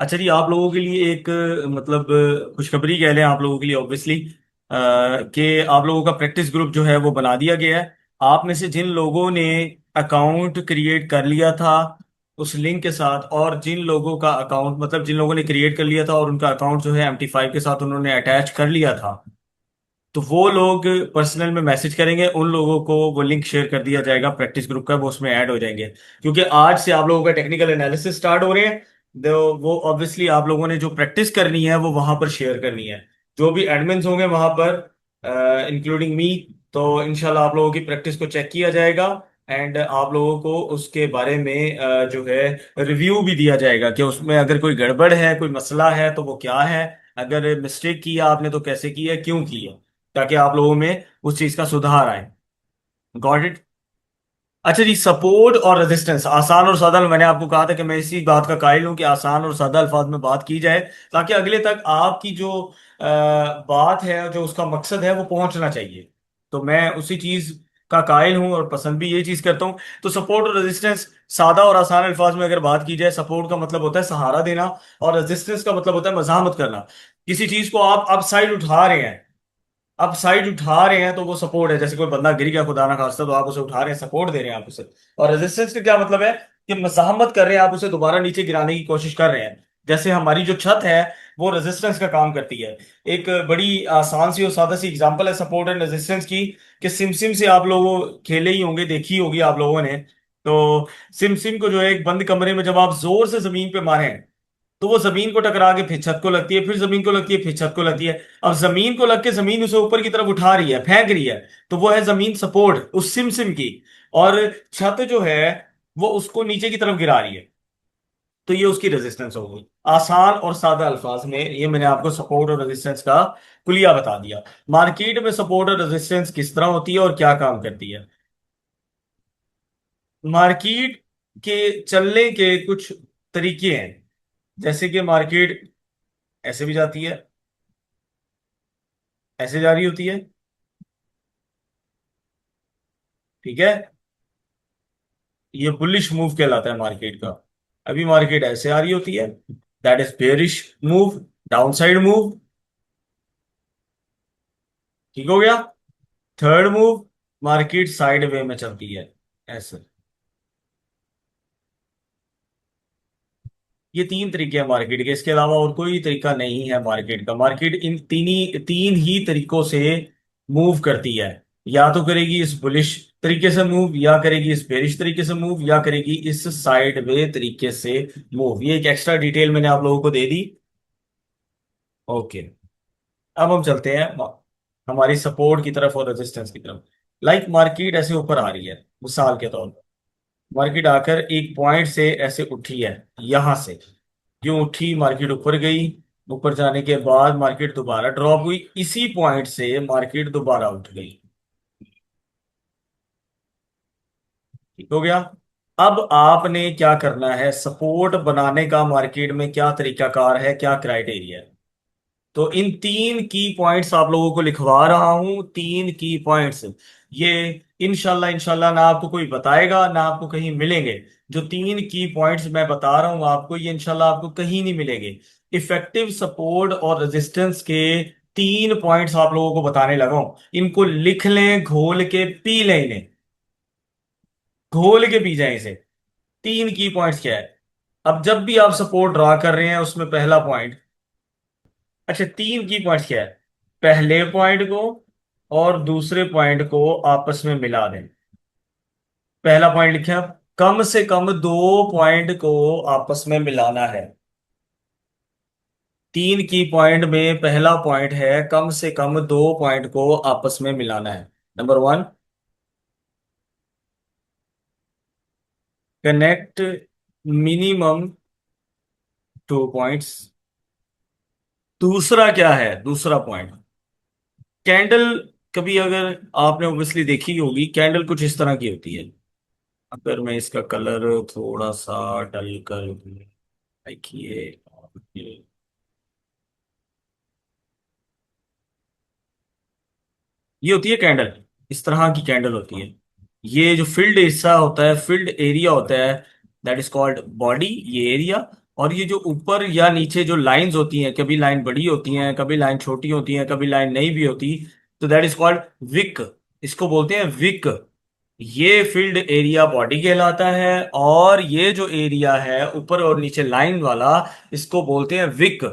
अच्छा जी, आप लोगों के लिए एक मतलब खुशखबरी कह लें आप लोगों के लिए ऑब्वियसली कि आप लोगों का प्रैक्टिस ग्रुप जो है वो बना दिया गया है। आप में से जिन लोगों ने अकाउंट क्रिएट कर लिया था उस लिंक के साथ, और जिन लोगों का अकाउंट मतलब जिन लोगों ने क्रिएट कर लिया था और उनका अकाउंट जो है MT5 के साथ उन्होंने अटैच कर लिया था, तो वो लोग पर्सनल में मैसेज करेंगे, उन लोगों को वो लिंक शेयर कर दिया जाएगा प्रैक्टिस ग्रुप का, वो उसमें ऐड हो जाएंगे। क्योंकि आज से आप लोगों का टेक्निकल एनालिसिस स्टार्ट हो रहे हैं। वो ऑब्वियसली आप लोगों ने जो प्रैक्टिस करनी है वो वहां पर शेयर करनी है। जो भी एडमिन्स होंगे वहां पर इंक्लूडिंग मी, तो इंशाल्लाह आप लोगों की प्रैक्टिस को चेक किया जाएगा। एंड आप लोगों को उसके बारे में जो है रिव्यू भी दिया जाएगा कि उसमें अगर कोई गड़बड़ है, कोई मसला है तो वो क्या है, अगर मिस्टेक की है आपने तो कैसे की है, क्यों की है, ताकि आप लोगों में उस चीज का सुधार आए। Got it. अच्छा जी, सपोर्ट और रेजिस्टेंस, आसान और सादा, मैंने आपको कहा था कि मैं इसी बात का कायल हूं कि आसान और सादा अल्फाज में बात की जाए, ताकि अगले तक आपकी जो बात है, जो उसका मकसद है वो पहुंचना चाहिए। तो मैं उसी चीज का कायल हूं और पसंद भी यही चीज करता हूं। तो सपोर्ट और रेजिस्टेंस, सादा और आसान अल्फाज में अगर बात की जाए, सपोर्ट का मतलब होता है सहारा देना, और रेजिस्टेंस का मतलब होता है मजामत करना। किसी चीज को आप अप साइड उठा रहे हैं, आप साइड उठा रहे हैं तो वो सपोर्ट है। जैसे कोई बंदा गिर गया खुदा ना खास्ता, तो आप उसे उठा रहे हैं, सपोर्ट दे रहे हैं आप उसे। और रेजिस्टेंस का क्या मतलब है? कि मज़ाहमत कर रहे हैं, आप उसे दोबारा नीचे गिराने की कोशिश कर रहे हैं। जैसे हमारी जो छत है वो रेजिस्टेंस का काम करती है। एक बड़ी आसान सी और सादा सी एग्जांपल है सपोर्ट एंड रेजिस्टेंस की, कि सिमसिम से आप लोगों खेले ही होंगे, देखी होगी आप लोगों ने। तो सिमसिम को जो है एक बंद कमरे में जब आप जोर से जमीन पे मारें, तो वो जमीन को टकरा के फिर छत को लगती है, फिर जमीन को लगती है, फिर छत को लगती है। अब जमीन को लग के जमीन उसे ऊपर की तरफ उठा रही है, फेंक रही है, तो वो है जमीन सपोर्ट उस सिम की। और छत जो है वो उसको नीचे की तरफ गिरा रही है, तो ये उसकी रेजिस्टेंस हो गई। आसान और सादा अल्फाज में ये मैंने आपको सपोर्ट और रेजिस्टेंस का कुलिया बता दिया। मार्केट में सपोर्ट और रेजिस्टेंस किस तरह होती है और क्या काम करती है? मार्केट के चलने के कुछ तरीके हैं। जैसे कि मार्केट ऐसे भी जाती है, ऐसे जा रही होती है, ठीक है, ये बुलिश मूव कहलाता है मार्केट का। अभी मार्केट ऐसे आ रही होती है, that is bearish move, downside move. ठीक हो गया। Third move, market side way में चलती है, ऐसे। ये तीन तरीके हैं मार्केट के, इसके अलावा और कोई तरीका नहीं है मार्केट का। मार्केट इन तीन ही तरीकों से मूव करती है। या तो करेगी इस बुलिश तरीके से मूव, या करेगी इस बेरिश तरीके से मूव, या करेगी इस साइड वे तरीके से मूव। ये एक एक्स्ट्रा डिटेल मैंने आप लोगों को दे दी। ओके। अब हम चलते हैं हमारी सपोर्ट की तरफ और रेजिस्टेंस की तरफ। लाइक मार्केट ऐसे ऊपर आ रही है, मिसाल के तौर पर मार्केट आकर एक पॉइंट से ऐसे उठी है, यहां से क्यों उठी, मार्केट ऊपर गई, ऊपर जाने के बाद मार्केट दोबारा ड्रॉप हुई, इसी पॉइंट से मार्केट दोबारा उठ गई। ठीक हो गया। अब आपने क्या करना है, सपोर्ट बनाने का मार्केट में क्या तरीकाकार है, क्या क्राइटेरिया है? तो इन तीन की पॉइंट्स आप लोगों को लिखवा रहा हूं, तीन की पॉइंट्स। ये इंशाल्लाह इंशाल्लाह ना आपको कोई बताएगा ना आपको कहीं मिलेंगे। जो तीन की पॉइंट्स मैं बता रहा हूं आपको, ये इंशाल्लाह आपको कहीं नहीं मिलेंगे। इफेक्टिव सपोर्ट और रेजिस्टेंस के तीन पॉइंट्स आप लोगों को बताने लगा हूं। इनको लिख लें, घोल के पी लें इन्हें, घोल के पी जाए इसे। तीन की पॉइंट्स क्या है? अब जब भी आप सपोर्ट ड्रा कर रहे हैं उसमें पहला पॉइंट, अच्छा तीन की पॉइंट्स क्या है? पहले पॉइंट को और दूसरे पॉइंट को आपस में मिला दें। पहला पॉइंट लिखे आप, कम से कम दो पॉइंट को आपस में मिलाना है। तीन की पॉइंट में पहला पॉइंट है कम से कम दो पॉइंट को आपस में मिलाना है। Number one, connect minimum two points. दूसरा क्या है, दूसरा पॉइंट, कैंडल। कभी अगर आपने ओब्वियसली देखी होगी, कैंडल कुछ इस तरह की होती है। अगर मैं इसका कलर थोड़ा सा डल कर दूं, देखिए, ये ये होती है कैंडल, इस तरह की कैंडल होती है। ये जो फील्ड हिस्सा होता है, फील्ड एरिया होता है, दैट इज कॉल्ड बॉडी, ये एरिया। और ये जो ऊपर या नीचे जो लाइंस होती हैं, कभी लाइन बड़ी होती हैं, कभी लाइन छोटी होती हैं, कभी लाइन नहीं भी होती, तो दैट इज कॉल्ड विक। इसको बोलते हैं विक। ये फील्ड एरिया बॉडी कहलाता है, और ये जो एरिया है ऊपर और नीचे लाइन वाला, इसको बोलते हैं विक।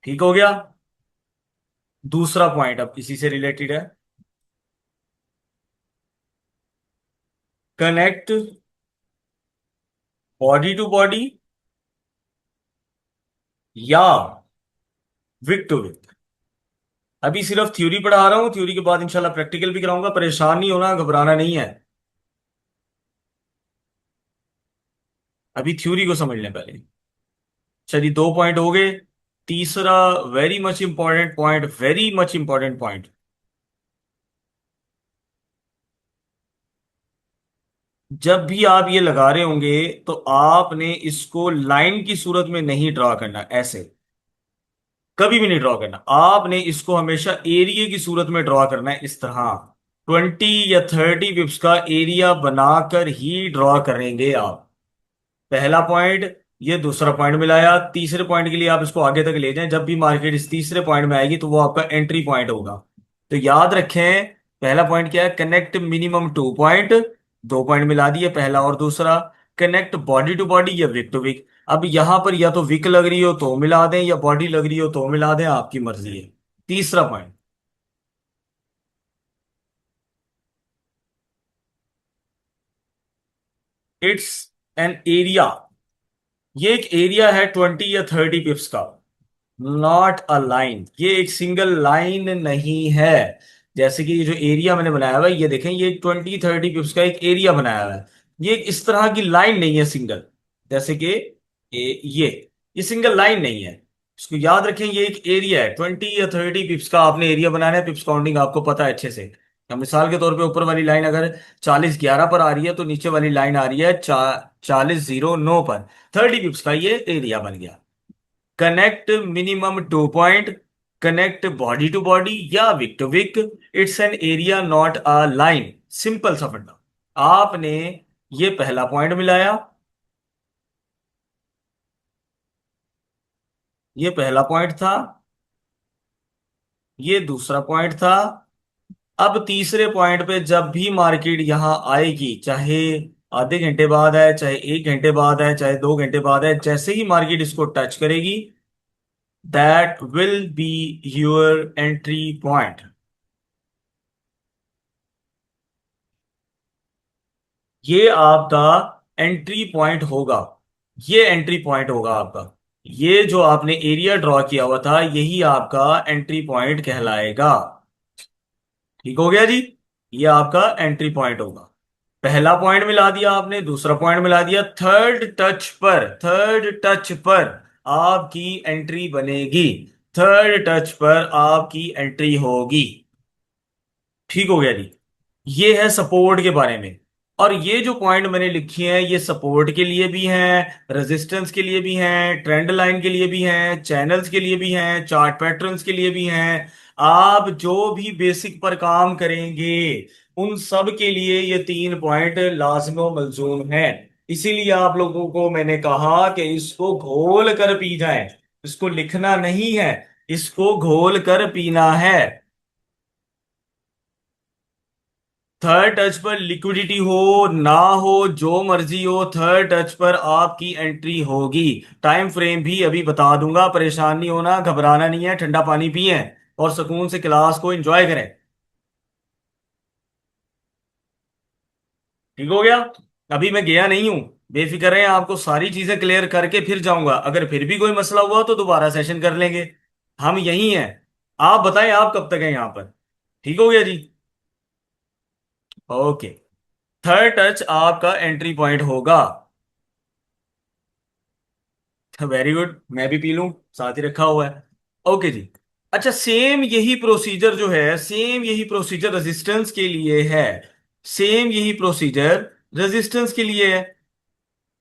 ठीक हो गया। दूसरा पॉइंट अब इसी से रिलेटेड है। कनेक्ट बॉडी टू बॉडी या विक टू विक। अभी सिर्फ थ्योरी पढ़ा रहा हूं, थ्योरी के बाद इंशाल्लाह प्रैक्टिकल भी कराऊंगा। परेशान नहीं होना, घबराना नहीं है। अभी थ्योरी को समझ लें पहले। चलिए, दो पॉइंट हो गए। तीसरा very much important point, very much important point. जब भी आप ये लगा रहे होंगे तो आपने इसको लाइन की सूरत में नहीं ड्रा करना, ऐसे कभी भी नहीं ड्रॉ करना। आपने इसको हमेशा एरिया की सूरत में ड्रॉ करना है, इस तरह 20 या 30 पिप्स का एरिया बनाकर ही ड्रॉ करेंगे आप। पहला पॉइंट। ये दूसरा पॉइंट मिलाया, तीसरे पॉइंट के लिए आप इसको आगे तक ले जाएं। जब भी मार्केट इस तीसरे पॉइंट में आएगी तो वो आपका एंट्री पॉइंट होगा। तो याद रखें, पहला पॉइंट क्या है? Connect minimum 2 point. दो पॉइंट मिला दिए, पहला और दूसरा। कनेक्ट बॉडी टू बॉडी या विक टू विक। अब यहां पर या तो विक लग रही हो तो मिला दें, या बॉडी लग रही हो तो मिला दें, आपकी मर्जी है। तीसरा पॉइंट। It's an area. ये एक एरिया है 20 या 30 पिप्स का। नॉट अ लाइन, ये एक सिंगल लाइन नहीं है। जैसे कि ये जो एरिया मैंने बनाया हुआ है, ये देखें, ये 20 30 पिप्स का एक एरिया बनाया हुआ है। ये एक इस तरह की लाइन नहीं है सिंगल। जैसे कि ये सिंगल लाइन नहीं है। इसको याद रखें, ये एक एरिया है 20 या 30 पिप्स का। आपने एरिया बनाना है, पिप्स काउंटिंग आपको पता है अच्छे से। अब मिसाल के तौर पे ऊपर वाली लाइन अगर 40 11 पर आ रही है, तो नीचे वाली लाइन आ रही है 40 09 पर। 30 पिप्स का ये एरिया बन गया। Connect minimum 2 point. Connect body to body या wick to wick. It's an area not a line. Simple सा फंडा। आपने ये पहला पॉइंट मिलाया, ये पहला पॉइंट था, ये दूसरा पॉइंट था। अब तीसरे पॉइंट पे जब भी मार्केट यहां आएगी, चाहे आधे घंटे बाद है, चाहे 1 घंटे बाद है, चाहे 2 घंटे बाद है, जैसे ही मार्केट इसको टच करेगी, that will be your entry point. ये आपका एंट्री पॉइंट होगा। ये एंट्री पॉइंट होगा आपका। ये जो आपने एरिया ड्रॉ किया हुआ था, यही आपका एंट्री पॉइंट कहलाएगा। ठीक हो गया जी। ये आपका एंट्री पॉइंट होगा। पहला पॉइंट मिला दिया आपने, दूसरा पॉइंट मिला दिया, थर्ड टच पर आपकी एंट्री बनेगी। थर्ड टच पर आपकी एंट्री होगी। ठीक हो गया जी। ये है सपोर्ट के बारे में। और ये जो पॉइंट मैंने लिखी है, ये सपोर्ट के लिए भी हैं, रेजिस्टेंस के लिए भी हैं, ट्रेंड लाइन के लिए भी हैं, चैनल्स के लिए भी हैं, चार्ट पैटर्न्स के लिए भी हैं। आप जो भी बेसिक पर काम करेंगे, उन सब के लिए ये 3 पॉइंट लाजिम व मलजूम है। इसीलिए आप लोगों को मैंने कहा कि इसको घोल कर पी जाए। इसको लिखना नहीं है, इसको घोल कर पीना है। थर्ड टच पर लिक्विडिटी हो ना हो, जो मर्जी हो, थर्ड टच पर आपकी एंट्री होगी। टाइम फ्रेम भी अभी बता दूंगा। परेशान नहीं होना, घबराना नहीं है, ठंडा पानी पिए और सुकून से क्लास को एंजॉय करें। ठीक हो गया। अभी मैं गया नहीं हूं, बेफिक्र रहें, आपको सारी चीजें क्लियर करके फिर जाऊंगा। अगर फिर भी कोई मसला हुआ तो दोबारा सेशन कर लेंगे। हम यही हैं। आप बताएं, आप कब तक हैं यहां पर? ठीक हो गया जी। ओके। थर्ड टच आपका एंट्री पॉइंट होगा। वेरी गुड, मैं भी पी लूं, साथ ही रखा हुआ है। ओके जी। अच्छा, सेम यही प्रोसीजर जो है, सेम यही प्रोसीजर रेजिस्टेंस के लिए है। सेम यही प्रोसीजर रेजिस्टेंस के लिए है।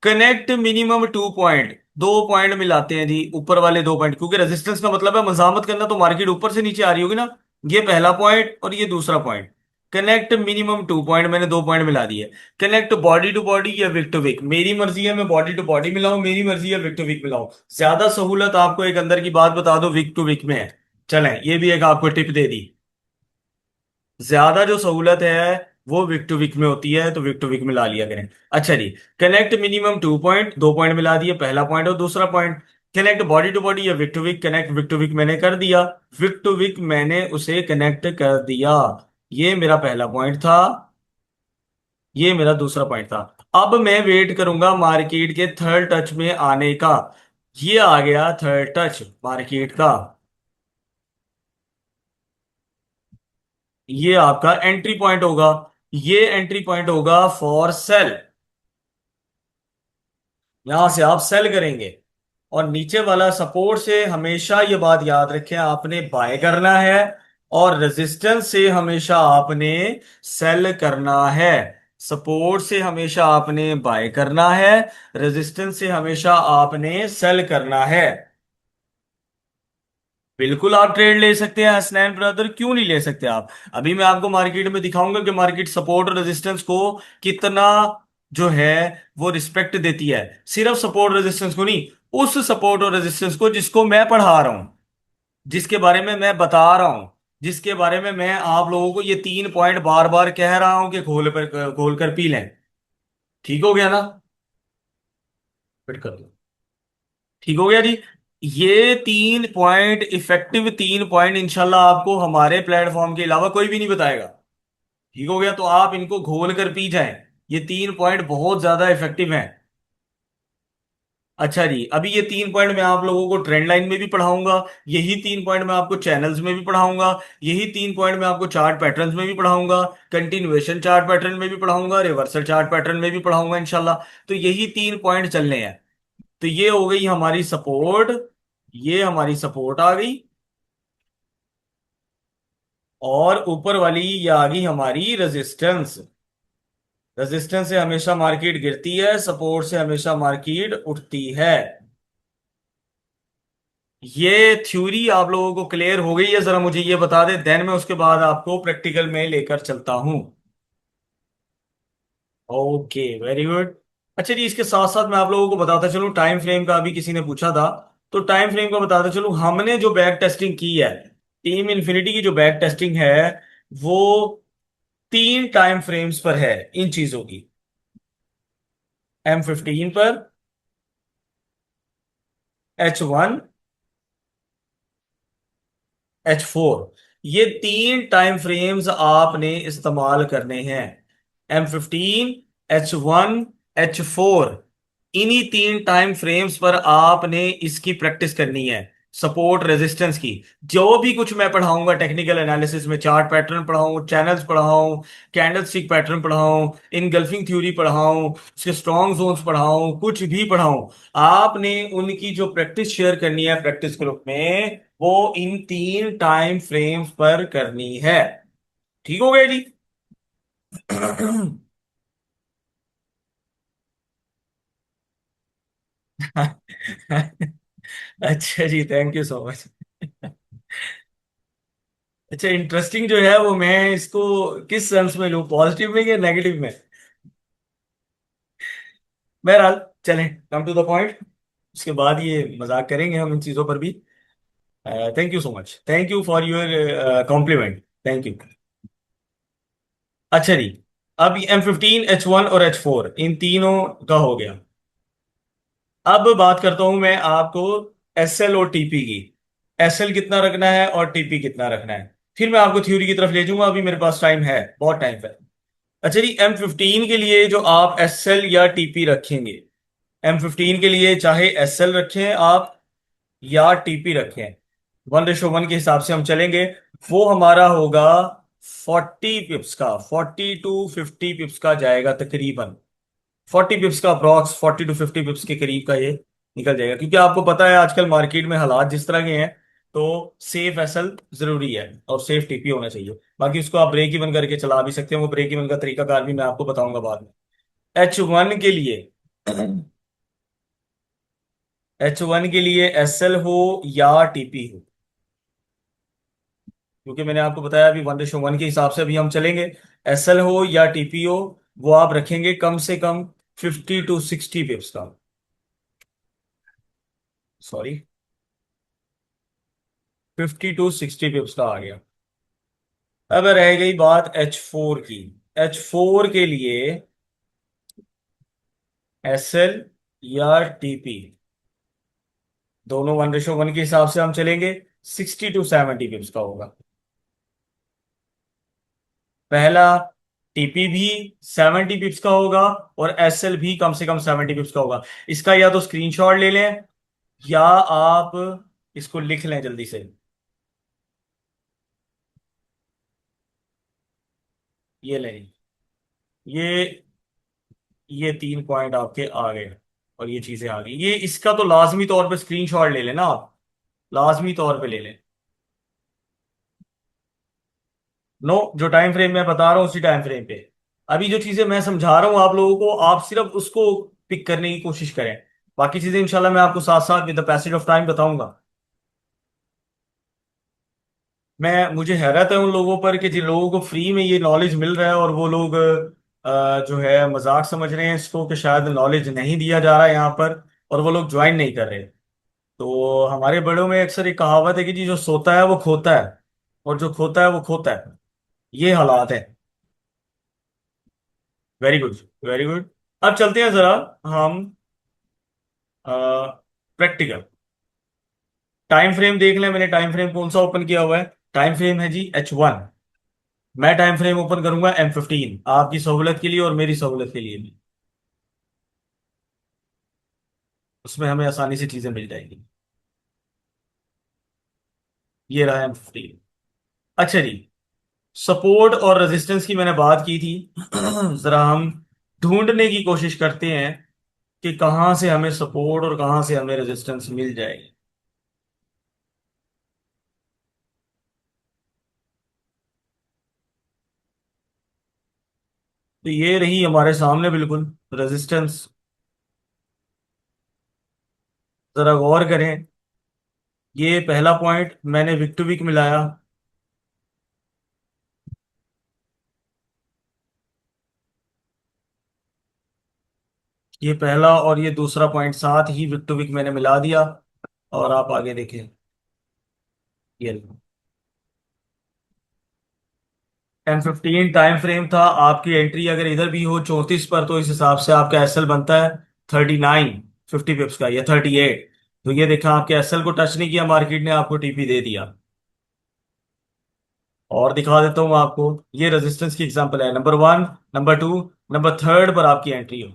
Connect minimum 2 point. 2 पॉइंट मिलाते हैं जी, ऊपर वाले 2 पॉइंट, क्योंकि रेजिस्टेंस का मतलब है मजामत करना, तो मार्केट ऊपर से नीचे आ रही होगी ना। ये पहला पॉइंट और ये दूसरा पॉइंट। कनेक्ट मिनिमम 2 पॉइंट, मैंने 2 पॉइंट मिला दिए। कनेक्ट बॉडी टू बॉडी या विक टू विक, मेरी मर्जी है मैं बॉडी टू बॉडी मिलाऊं, मेरी मर्जी है विक टू विक मिलाऊं। ज्यादा सहूलत आपको एक अंदर की बात बता दो, विक टू विक में है। चलें, ये भी एक आपको टिप दे दी। ज्यादा जो सहूलत है वो विक टू विक में होती है, तो विक टू विक मिला लिया करें। अच्छा जी, कनेक्ट मिनिमम 2 पॉइंट, 2 पॉइंट मिला दिए, पहला पॉइंट और दूसरा point. Connect body to body या wick to wick, connect wick to wick मैंने कर दिया। विक टू विक मैंने उसे कनेक्ट कर दिया। ये मेरा पहला पॉइंट था, ये मेरा दूसरा पॉइंट था। अब मैं वेट करूंगा मार्केट के थर्ड टच में आने का। ये आ गया थर्ड टच मार्केट का, ये आपका एंट्री पॉइंट होगा। ये एंट्री पॉइंट होगा फॉर सेल। यहां से आप सेल करेंगे। और नीचे वाला सपोर्ट से हमेशा ये बात याद रखें, आपने बाय करना है। और रेजिस्टेंस से हमेशा आपने सेल करना है। सपोर्ट से हमेशा आपने बाय करना है, रेजिस्टेंस से हमेशा आपने सेल करना है। बिल्कुल आप ट्रेड ले सकते हैं हसनैन ब्रदर, क्यों नहीं ले सकते आप। अभी मैं आपको मार्केट में दिखाऊंगा कि मार्केट सपोर्ट और रेजिस्टेंस को कितना जो है वो रिस्पेक्ट देती है। सिर्फ सपोर्ट रेजिस्टेंस को नहीं, उस सपोर्ट और रेजिस्टेंस को जिसको मैं पढ़ा रहा हूं, जिसके बारे में मैं बता रहा हूं, जिसके बारे में मैं आप लोगों को ये 3 पॉइंट बार बार कह रहा हूं कि खोल कर पी लें। ठीक हो गया ना। फिट कर दो। ठीक हो गया जी। ये 3 पॉइंट, इफेक्टिव 3 पॉइंट इंशाल्लाह आपको हमारे प्लेटफॉर्म के अलावा कोई भी नहीं बताएगा। ठीक हो गया, तो आप इनको घोल कर पी जाएं। ये 3 पॉइंट बहुत ज्यादा इफेक्टिव हैं। अच्छा जी, अभी ये 3 पॉइंट मैं आप लोगों को ट्रेंड लाइन में भी पढ़ाऊंगा। यही 3 पॉइंट मैं आपको चैनल्स में भी पढ़ाऊंगा। यही 3 पॉइंट मैं आपको चार्ट पैटर्न्स में भी पढ़ाऊंगा। कंटिन्यूएशन चार्ट पैटर्न में भी पढ़ाऊंगा, रिवर्सल चार्ट पैटर्न में भी पढ़ाऊंगा इंशाल्लाह। तो यही 3 पॉइंट चलने हैं। तो ये हो गई हमारी सपोर्ट, ये हमारी सपोर्ट आ गई। और ऊपर वाली ये आ गई हमारी रेजिस्टेंस। रेजिस्टेंस से हमेशा मार्केट गिरती है, सपोर्ट से हमेशा मार्केट उठती है। ये थ्योरी आप लोगों को क्लियर हो गई है, जरा मुझे ये बता दे, देन मैं उसके बाद आपको प्रैक्टिकल में लेकर चलता हूं। Okay, very good. अच्छा जी, इसके साथ साथ मैं आप लोगों को बताता चलूं, टाइम फ्रेम का अभी किसी ने पूछा था, तो टाइम फ्रेम का बताता चलूं। हमने जो बैक टेस्टिंग की है, टीम इन्फिनिटी की जो बैक टेस्टिंग है, वो 3 टाइम फ्रेम्स पर है इन चीजों की। M15 पर, H1, H4, ये 3 टाइम फ्रेम्स आपने इस्तेमाल करने हैं। M15, H1, H4, इन्हीं 3 टाइम फ्रेम्स पर आपने इसकी प्रैक्टिस करनी है, सपोर्ट रेजिस्टेंस की। जो भी कुछ मैं पढ़ाऊंगा टेक्निकल एनालिसिस में, चार्ट पैटर्न पढ़ाऊं, चैनल्स पढ़ाऊं, कैंडल स्टिक पैटर्न पढ़ाऊं, इनगल्फिंग थ्योरी पढ़ाऊं, उसके स्ट्रॉन्ग जोन्स पढ़ाऊं, कुछ भी पढ़ाऊं, आपने उनकी जो प्रैक्टिस शेयर करनी है प्रैक्टिस ग्रुप में, वो इन 3 टाइम फ्रेम्स पर करनी है। ठीक हो गया जी। अच्छा जी, थैंक यू सो मच। अच्छा, इंटरेस्टिंग जो है वो मैं इसको किस सेंस में लूं, पॉजिटिव में या नेगेटिव में। बहरहाल, चलें कम टू द पॉइंट, उसके बाद ये मजाक करेंगे हम इन चीजों पर भी। Thank you so much, thank you for your compliment, thank you. अच्छा जी, अब M15, H1 और H4 इन तीनों का हो गया। अब बात करता हूं मैं आपको SL और TP की। SL कितना रखना है और TP कितना रखना है, फिर मैं आपको थ्योरी की तरफ ले जाऊंगा, अभी मेरे पास टाइम है, बहुत टाइम है। अच्छा जी, M15 के लिए जो आप SL या TP रखेंगे, M15 के लिए चाहे SL रखें आप या TP रखें, 1:1 के हिसाब से हम चलेंगे। वो हमारा होगा 40 पिप्स का, 40 to 50 पिप्स का जाएगा तकरीबन। 40 पिप्स का अप्रॉक्स, 40 to 50 पिप्स के करीब का ये निकल जाएगा, क्योंकि आपको पता है आजकल मार्केट में हालात जिस तरह के हैं, तो सेफ एसएल जरूरी है और सेफ टीपी होना चाहिए। बाकी उसको आप ब्रेक इवन करके चला भी सकते हैं, वो ब्रेक इवन का तरीकाकार भी मैं आपको बताऊंगा बाद में। H1 के लिए, H1 के लिए SL हो या टीपी हो, क्योंकि मैंने आपको बताया अभी 1:1 के हिसाब से अभी हम चलेंगे। एसएल हो या टीपी हो, वो आप रखेंगे कम से कम 50 to 60 पिप्स का। सॉरी, 50 to 60 पिप्स का आ गया। अब रह गई बात H4 की। H4 के लिए एसएल या टीपी, दोनों 1:1 के हिसाब से हम चलेंगे। 60 to 70 पिप्स का होगा पहला। टीपी भी 70 पिप्स का होगा, और एसएल भी कम से कम 70 पिप्स का होगा। इसका या तो स्क्रीनशॉट ले लें, या आप इसको लिख लें जल्दी से। ये लें, ये ये 3 पॉइंट आपके आ गए, और ये चीजें आ गई। ये इसका तो लाजमी तौर पे स्क्रीनशॉट ले लेना आप, लाजमी तौर पे ले लें। नो, जो टाइम फ्रेम मैं बता रहा हूँ उसी टाइम फ्रेम पे। अभी जो चीजें मैं समझा रहा हूँ आप लोगों को, आप सिर्फ उसको पिक करने की कोशिश करें। बाकी चीजें इंशाल्लाह मैं आपको साथ साथ with the passage of time बताऊंगा। मुझे हैरत है उन लोगों पर कि जिन लोगों को फ्री में ये नॉलेज मिल रहा है, और वो लोग जो है मजाक समझ रहे हैं इसको, कि शायद नॉलेज नहीं दिया जा रहा है यहाँ पर, और वो लोग ज्वाइन नहीं कर रहे। तो हमारे बड़ों में अक्सर एक कहावत है कि जी जो सोता है वो खोता है, और जो खोता है वो खोता है। ये हालात है। Very good, very good. अब चलते हैं जरा हम प्रैक्टिकल। टाइम फ्रेम देख लें, मैंने टाइम फ्रेम कौन सा ओपन किया हुआ है। टाइम फ्रेम है जी H1। मैं टाइम फ्रेम ओपन करूंगा M15, आपकी सहूलत के लिए और मेरी सहूलत के लिए भी। उसमें हमें आसानी से चीजें मिल जाएंगी। ये रहा M15। अच्छा जी, सपोर्ट और रेजिस्टेंस की मैंने बात की थी। जरा हम ढूंढने की कोशिश करते हैं कि कहां से हमें सपोर्ट और कहां से हमें रेजिस्टेंस मिल जाएगी। तो ये रही हमारे सामने बिल्कुल रेजिस्टेंस। जरा गौर करें, ये पहला पॉइंट मैंने विक टू विक मिलाया। ये पहला और ये दूसरा पॉइंट साथ ही विक टू विक मैंने मिला दिया। और आप आगे देखें, ये M15 टाइम फ्रेम था। आपकी एंट्री अगर इधर भी हो 34 पर, तो इस हिसाब से आपका एसएल बनता है 39, 50 पिप्स का, या 38। तो ये देखा, आपके एसएल को टच नहीं किया, मार्केट ने आपको टीपी दे दिया। और दिखा देता हूं आपको, ये रेजिस्टेंस की एग्जांपल है, नंबर 1, नंबर 2, नंबर 3 पर आपकी एंट्री हो।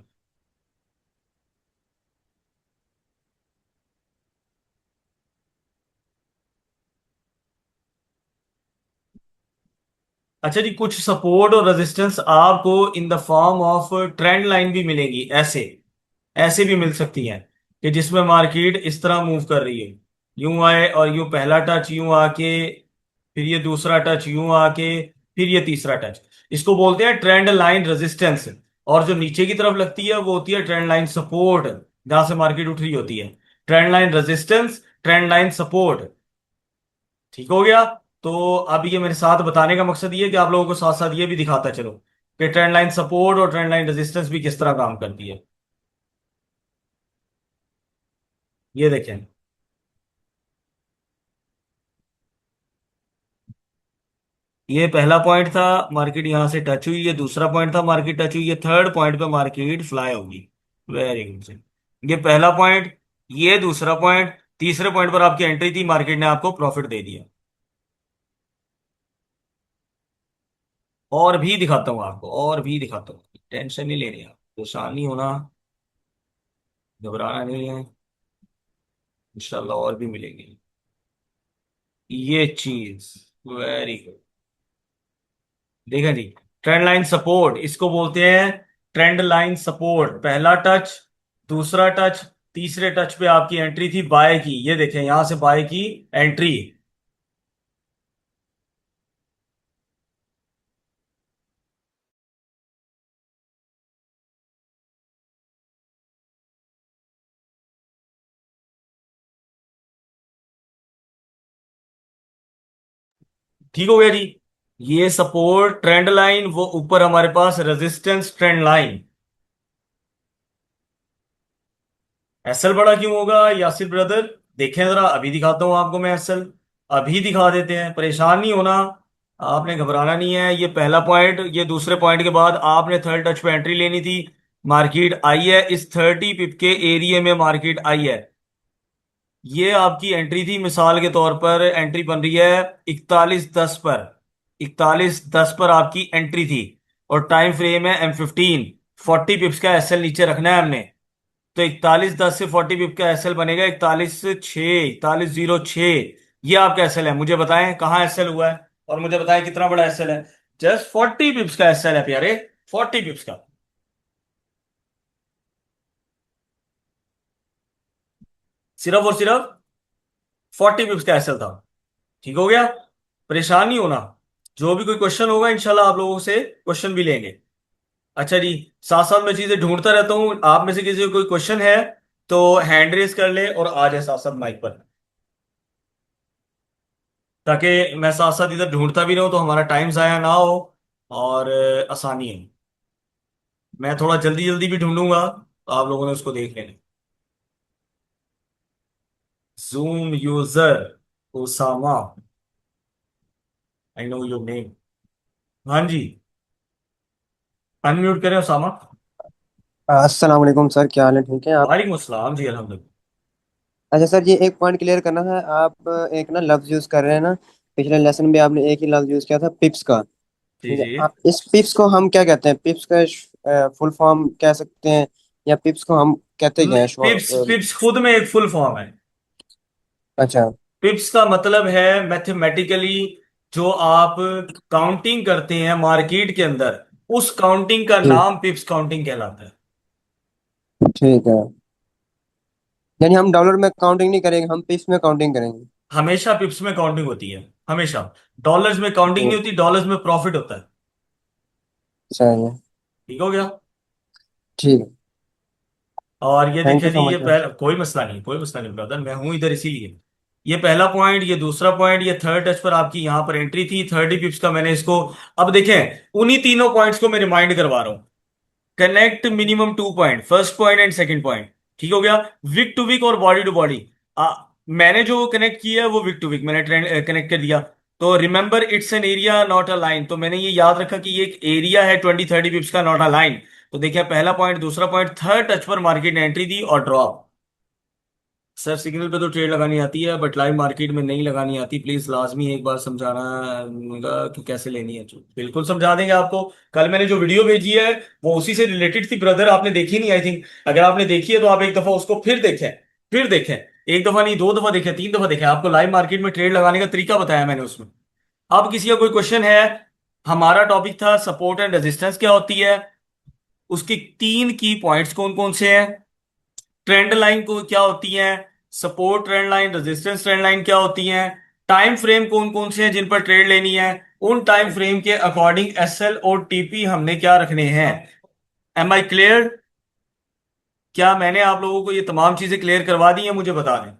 अच्छा जी, कुछ सपोर्ट और रेजिस्टेंस आपको in the form of trend line भी मिलेगी। ऐसे ऐसे भी मिल सकती हैं, कि जिसमें मार्केट इस तरह मूव कर रही है, यूं आए और यूं पहला टच यूं आके, फिर ये दूसरा टच यूं आके, फिर ये तीसरा टच। इसको बोलते हैं ट्रेंड लाइन रेजिस्टेंस। और जो नीचे की तरफ लगती है वो होती है ट्रेंड लाइन सपोर्ट, जहां से मार्केट उठ रही होती है। Trend line resistance, trend line support. ठीक हो गया। तो अब ये मेरे साथ बताने का मकसद ये है कि आप लोगों को साथ साथ ये भी दिखाता चलो कि ट्रेंड लाइन सपोर्ट और ट्रेंड लाइन रेजिस्टेंस भी किस तरह काम करती है। ये देखें, ये पहला पॉइंट था, मार्केट यहां से टच हुई। ये दूसरा पॉइंट था, मार्केट टच हुई। ये थर्ड पॉइंट पे मार्केट फ्लाई होगी। Very good. ये पहला पॉइंट, ये दूसरा पॉइंट, तीसरे पॉइंट पर आपकी एंट्री थी, मार्केट ने आपको प्रॉफिट दे दिया। और भी दिखाता हूँ आपको, और भी दिखाता हूँ। टेंशन नहीं लेनी, आप परेशान नहीं होना, घबराना नहीं है। इंशाल्लाह और भी मिलेंगी ये चीज। Very good. देखा जी, ट्रेंड लाइन सपोर्ट इसको बोलते हैं। ट्रेंड लाइन सपोर्ट, पहला टच, दूसरा टच, तीसरे टच पे आपकी एंट्री थी बाय की। ये देखें, यहां से बाय की एंट्री। ठीक हो गया जी। ये सपोर्ट ट्रेंड लाइन, वो ऊपर हमारे पास रेजिस्टेंस ट्रेंड लाइन। एसएल बड़ा क्यों होगा यासिर ब्रदर? देखें जरा, अभी दिखाता हूं आपको मैं एसएल। अभी दिखा देते हैं, परेशान नहीं होना। आपने घबराना नहीं है। ये पहला पॉइंट, ये दूसरे पॉइंट के बाद आपने थर्ड टच पे एंट्री लेनी थी। मार्केट आई है इस 30 पिप के एरिया में, मार्केट आई है। ये आपकी एंट्री थी, मिसाल के तौर पर एंट्री बन रही है 41.10 पर। 41.10 पर आपकी एंट्री थी। और टाइम फ्रेम है M15। 40 पिप्स का एसएल नीचे रखना है हमने। तो 41.10 से 40 पिप का एसएल बनेगा 41.6, 41.06। ये आपका एसएल है। मुझे बताएं कहाँ एसएल हुआ है, और मुझे बताएं कितना बड़ा एसएल है। जस्ट 40 पिप्स का एसएल है प्यारे, 40 पिप्स का। सिर्फ और सिर्फ 40 पिप्स का एसएल था। ठीक हो गया। परेशान नहीं होना। जो भी कोई क्वेश्चन होगा इंशाल्लाह आप लोगों से क्वेश्चन भी लेंगे। अच्छा जी। साथ साथ मैं चीजें ढूंढता रहता हूँ, आप में से किसी को कोई क्वेश्चन है तो हैंड रेस कर ले और आ जाए साथ साथ माइक पर, ताकि मैं साथ साथ इधर ढूंढता भी रहूं तो हमारा टाइम जाया ना हो, और आसानी है। मैं थोड़ा जल्दी जल्दी भी ढूंढूंगा तो आप लोगों ने उसको देख लेना। Zoom user Usama, I know your name. हाँ जी। अनम्यूट करें उसामा। अस्सलाम वालेकुम सर, क्या हाल है? ठीक है आप? वालेकुम अस्सलाम जी, अल्हम्दुलिल्लाह। अच्छा सर, ये एक पॉइंट क्लियर करना है। आप एक ना लफ्ज यूज कर रहे हैं ना, पिछले लेसन में आपने एक ही लफ्ज यूज किया था, पिप्स का। जी ठीक है, जी। इस पिप्स को हम क्या कहते हैं? पिप्स का फुल फॉर्म कह सकते हैं, या पिप्स को हम कहते क्या है? पिप्स, पिप्स खुद में एक फुल फॉर्म है। अच्छा। पिप्स का मतलब है मैथमेटिकली, जो आप काउंटिंग करते हैं मार्केट के अंदर, उस काउंटिंग का ठीक। नाम पिप्स काउंटिंग कहलाता है। ठीक है, यानी हम डॉलर में काउंटिंग नहीं करेंगे, हम पिप्स में काउंटिंग करेंगे। हमेशा पिप्स में काउंटिंग होती है, हमेशा। डॉलर्स में काउंटिंग नहीं ठीक। होती, डॉलर्स में प्रॉफिट होता है। सही है। ठीक हो गया। ठीक है। और ये थैंक देखें यू जी, सो ये मच सर। पहला, कोई मसला नहीं, कोई मसला नहीं ब्रदर, मैं हूं इधर इसीलिए। ये पहला पॉइंट, ये दूसरा पॉइंट, ये थर्ड टच पर आपकी यहां पर एंट्री थी 30 पिप्स का, मैंने इसको। अब देखें, उन्हीं तीनों पॉइंट्स को मैं रिमाइंड करवा रहा हूं। Connect minimum 2 point, first point and second point. ठीक हो गया। विक टू विक और बॉडी टू बॉडी। मैंने जो कनेक्ट किया है वो विक टू विक मैंने ट्रेंड कनेक्ट कर दिया। तो remember it's an area not a line, तो मैंने ये याद रखा कि ये एक एरिया है 20-30 पिप्स का, नॉट अ लाइन। तो देखिए, पहला पॉइंट, दूसरा पॉइंट, थर्ड टच पर मार्केट ने एंट्री दी और ड्रॉप। सर सिग्नल पे तो ट्रेड लगानी आती है, बट लाइव मार्केट में नहीं लगानी आती। प्लीज लाजमी एक बार समझाना कि कैसे लेनी है। जो बिल्कुल समझा देंगे आपको। कल मैंने जो वीडियो भेजी है वो उसी से रिलेटेड थी ब्रदर, आपने देखी नहीं आई थिंक। अगर आपने देखी है तो आप एक दफा उसको फिर देखें। फिर देखें। एक दफा नहीं, 2 दफा देखें, 3 दफा देखें। आपको लाइव मार्केट में ट्रेड लगाने का तरीका बताया मैंने उसमें। अब किसी का कोई क्वेश्चन है? हमारा टॉपिक था सपोर्ट एंड रेजिस्टेंस क्या होती है, उसकी 3 की पॉइंट्स कौन कौन से हैं, ट्रेंड लाइन को क्या होती है, support trend line, resistance trend line क्या होती है, टाइम फ्रेम कौन कौन से हैं जिन पर ट्रेड लेनी है, उन टाइम फ्रेम के अकॉर्डिंग एसएल और टीपी हमने क्या रखने हैं। Am I clear? क्या मैंने आप लोगों को ये तमाम चीजें क्लियर करवा दी हैं? मुझे बता दें।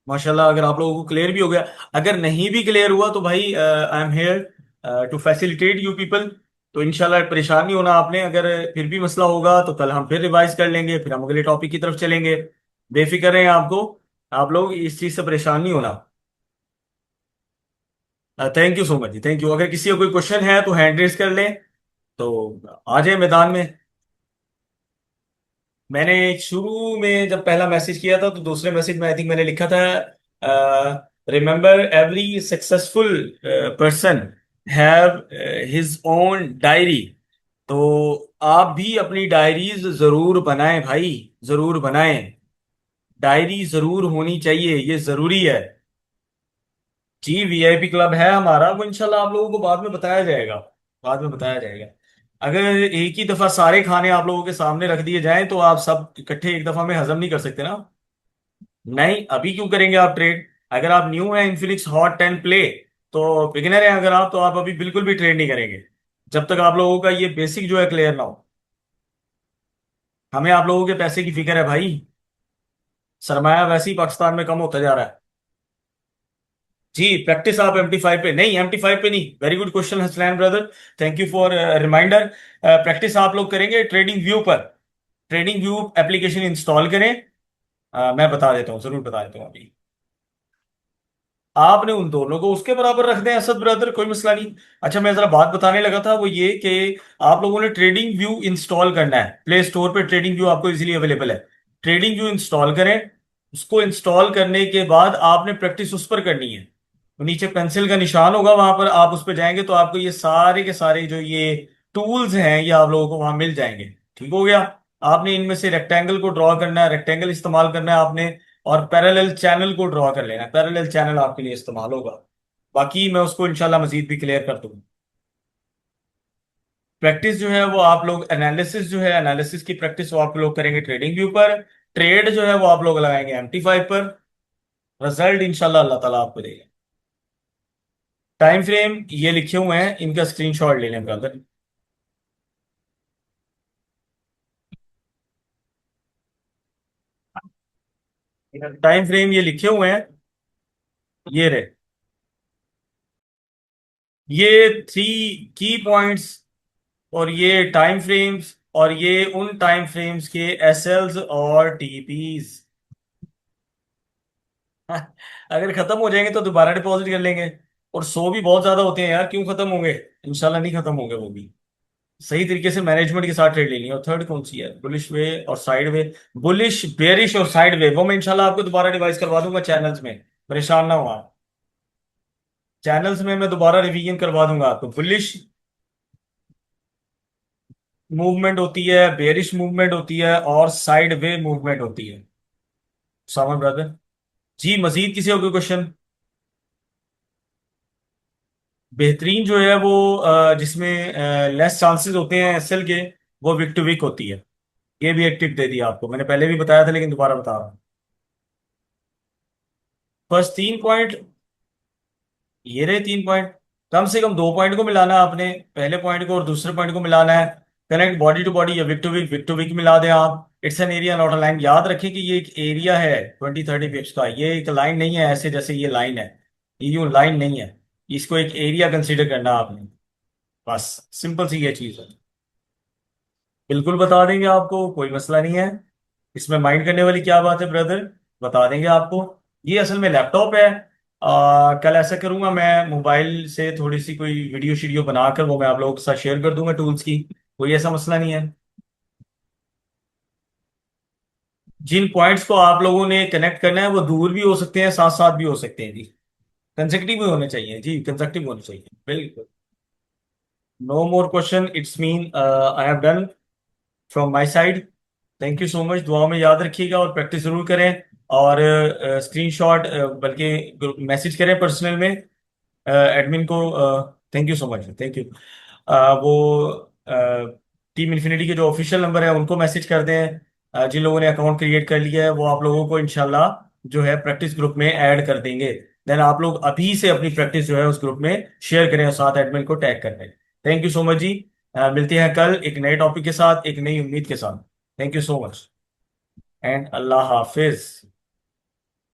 माशाल्लाह, अगर आप लोगों को क्लियर भी हो गया। अगर नहीं भी क्लियर हुआ तो भाई, I am here to facilitate you people. तो इंशाल्लाह परेशान नहीं होना आपने। अगर फिर भी मसला होगा तो कल हम फिर रिवाइज कर लेंगे, फिर हम अगले टॉपिक की तरफ चलेंगे। बेफिक्र रहें आपको, आप लोग इस चीज से परेशान नहीं होना। थैंक यू सो मच जी, थैंक यू। अगर किसी का कोई क्वेश्चन है तो हैंड रेस कर लें, तो आ जाए मैदान में। मैंने शुरू में जब पहला मैसेज किया था तो दूसरे मैसेज में आई थिंक मैंने लिखा था, remember every successful person have his own diary. तो आप भी अपनी डायरीज जरूर बनाएं भाई, जरूर बनाएं। डायरी जरूर होनी चाहिए, ये जरूरी है। जी, वीआईपी क्लब है हमारा, वो इंशाल्लाह आप लोगों को बाद में बताया जाएगा। बाद में बताया जाएगा। अगर एक ही दफा सारे खाने आप लोगों के सामने रख दिए जाएं तो आप सब इकट्ठे एक दफा में हजम नहीं कर सकते ना। नहीं, अभी क्यों करेंगे आप ट्रेड? अगर आप न्यू हैं इन्फिनिक्स हॉट 10 प्ले, तो बिगिनर हैं अगर आप, तो आप अभी बिल्कुल भी ट्रेड नहीं करेंगे जब तक आप लोगों का ये बेसिक जो है क्लियर ना हो। हमें आप लोगों के पैसे की फिक्र है भाई। सरमाया वैसे ही पाकिस्तान में कम होता जा रहा है। जी प्रैक्टिस आप MT5 पे नहीं, MT5 पे नहीं। Very good question Hasnain brother, thank you for reminder. Practice आप लोग करेंगे ट्रेडिंग व्यू पर। ट्रेडिंग व्यू एप्लीकेशन इंस्टॉल करें। मैं बता देता हूँ, जरूर बता देता हूँ अभी। आपने उन दोनों को उसके बराबर रख दें असद ब्रदर, कोई मसला नहीं। अच्छा मैं जरा बात बताने लगा था वो ये कि आप लोगों ने ट्रेडिंग व्यू इंस्टॉल करना है। प्ले स्टोर पे ट्रेडिंग व्यू आपको इजीली अवेलेबल है। ट्रेडिंग व्यू इंस्टॉल करें। उसको इंस्टॉल करने के बाद आपने प्रैक्टिस उस पर करनी है। तो नीचे पेंसिल का निशान होगा, वहां पर आप उस पर जाएंगे तो आपको ये सारे के सारे जो ये टूल्स हैं ये आप लोगों को वहां मिल जाएंगे। ठीक हो गया। आपने इनमें से रेक्टेंगल को ड्रॉ करना है, रेक्टेंगल इस्तेमाल करना है आपने। और पैरेलल चैनल को ड्रॉ कर लेना है, पैरेलल चैनल आपके लिए इस्तेमाल होगा। बाकी मैं उसको इंशाल्लाह मजीद भी क्लियर कर दूंगा। प्रैक्टिस जो है वो आप लोग एनालिसिस जो है, एनालिसिस की प्रैक्टिस वो आप लोग करेंगे ट्रेडिंग व्यू पर। ट्रेड जो है वो आप लोग लगाएंगे MT5 पर। रिजल्ट इंशाल्लाह अल्लाह ताला आपको देगा। टाइम फ्रेम ये लिखे हुए हैं, इनका स्क्रीनशॉट ले लें ब्रदर। टाइम फ्रेम ये लिखे हुए हैं, ये रहे। ये थ्री की पॉइंट्स, और ये टाइम फ्रेम्स, और ये उन टाइम फ्रेम्स के SLs और TPs। अगर खत्म हो जाएंगे तो दोबारा डिपॉजिट कर लेंगे। और 100 भी बहुत ज्यादा होते हैं यार, क्यों खत्म होंगे। इंशाल्लाह नहीं खत्म होंगे वो भी। सही तरीके से मैनेजमेंट के साथ ट्रेड लेनी है। और थर्ड कौन सी है, बुलिश वे और साइड वे। बुलिश बेरिश और साइड वे वो मैं इंशाल्लाह आपको दोबारा रिवाइज करवा दूंगा चैनल्स में। परेशान ना हो आप। चैनल्स में मैं दोबारा रिवीजन करवा दूंगा आपको। बुलिश मूवमेंट होती है, बेरिश मूवमेंट होती है, और साइड वे मूवमेंट होती है। सामन ब्रदर। जी मजीद किसी और कोई क्वेश्चन। बेहतरीन जो है वो जिसमें लेस चांसेस होते हैं SL के, वो विक टू विक होती है। ये भी एक टिप दे दी आपको, मैंने पहले भी बताया था लेकिन दोबारा बता रहा हूँ। फर्स्ट 3 पॉइंट, ये रहे 3 पॉइंट। कम से कम 2 पॉइंट को मिलाना है आपने, पहले पॉइंट को और दूसरे पॉइंट को मिलाना है। कनेक्ट बॉडी टू बॉडी या विक टू विक मिला दें आप। It's an area not a line. याद रखें कि ये एक एरिया है 20-30 पिप्स का, ये एक लाइन नहीं है ऐसे जैसे ये लाइन है। ये यूं लाइन नहीं है। इसको एक एरिया कंसीडर करना है आपने। बस सिंपल सी ये चीज है। बिल्कुल बता देंगे आपको, कोई मसला नहीं है। इसमें माइंड करने वाली क्या बात है ब्रदर। बता देंगे आपको। ये असल में लैपटॉप है। कल ऐसा करूंगा, मैं मोबाइल से थोड़ी सी कोई वीडियो शीडियो बनाकर वो मैं आप लोगों के साथ शेयर कर दूंगा टूल्स की। कोई ऐसा मसला नहीं है। जिन पॉइंट्स को आप लोगों ने कनेक्ट करना है वो दूर भी हो सकते हैं, साथ साथ भी हो सकते हैं जी। कंसेक्यूटिव भी होने चाहिए जी, कंसेक्यूटिव होने चाहिए बिल्कुल। No more question, it's mean I have done from my side. Thank you so much. दुआ में याद रखिएगा और प्रैक्टिस जरूर करें। और स्क्रीनशॉट बल्कि मैसेज करें पर्सनल में एडमिन को। Thank you so much, thank you. वो टीम इन्फिनिटी के जो ऑफिशियल नंबर है उनको मैसेज कर दें। जिन लोगों ने अकाउंट क्रिएट कर लिया है वो आप लोगों को इंशाल्लाह जो है प्रैक्टिस ग्रुप में ऐड कर देंगे। देन आप लोग अभी से अपनी प्रैक्टिस जो है उस ग्रुप में शेयर करें और साथ एडमिन को टैग कर दें। थैंक यू सो मच जी। मिलते हैं कल एक नए टॉपिक के साथ, एक नई उम्मीद के साथ। Thank you so much and Allah Hafiz.